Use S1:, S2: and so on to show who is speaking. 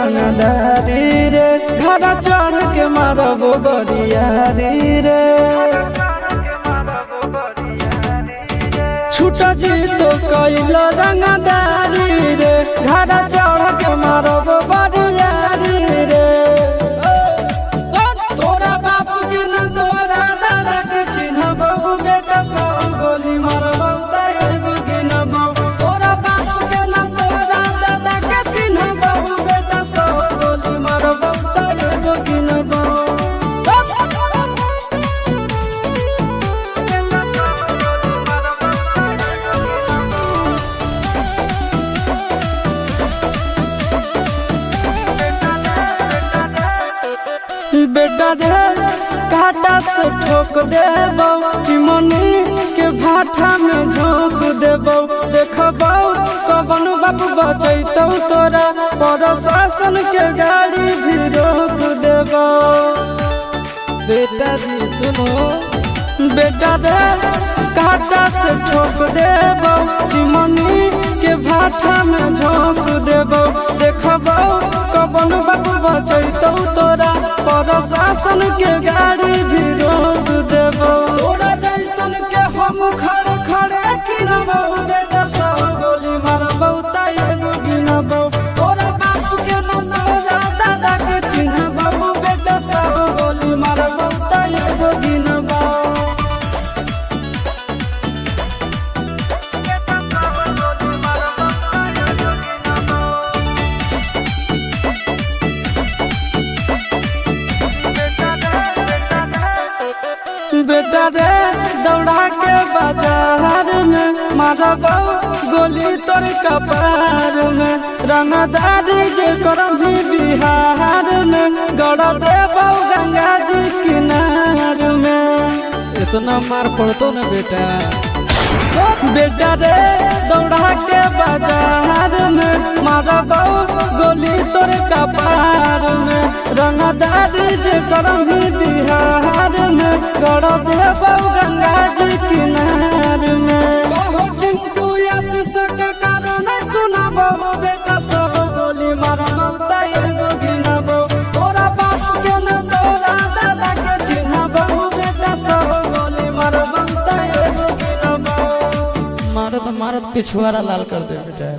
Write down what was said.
S1: रंगदारी रे घर चढ़ के मारब बरियारी रे छूट जी तो कैल रंगदारी रे घर चढ़ के मारब बरियारी रे तोरा बाप के न तोरा दादा के चिन्हबहु बेटा सब गोली मारबहु तैगो गिनबहु तोरा बाप के न तोरा दादा के चिन्हबहु बेटा सब गोली मारबहु तैगो गिनबहु बेटा रे काटा से ठोक देबौ चिमनी के भाठा में झोंक देबौ देखबौ कवन बाप बचैतौ तोरा प्रशासन के गाड़ी भी रोक देबौ बेटा जी सुनो बेटा रे काटा से ठोक देबौ चिमनी के भाठा में झोंक देबौ देखबौ कवन बाप बचैतौ तोरा प्रशासन के गाड़ी भी रोक देबौ तोरा जैसन के हम खड़े खड़े गिनबौ बेटा सब गोली मारबौ तैगो गिनबौ तोरा बाप के न तोरा दादा के चिन्हबौ बेटा सब गोली मारबौ तैगो गिनबौ बेटा रे दौड़ा के बाजार में मारबौ गोली तोर कपार में रंगदारी जे करभी बिहार में गड़ देबौ गंगा जी किनार में
S2: इतना मार पड़तो न बेटा
S1: बेटा रे दौड़ा के बाजार में मारबौ गोली तोर कपार में रंगदारी जे करभी बिहार में गड़ देबौ गंगा जी किनार में कहो चिंटू आशीष के कारण सुनबौ बेटा सब गोली मारबौ तैगो गिनबौ तोरा बाप के न तोरा दादा के चिन्हबौ बेटा सब गोली मारबौ तैगो गिनबौ
S2: मारत मारत पिछुआरा लाल कर दे बेटा।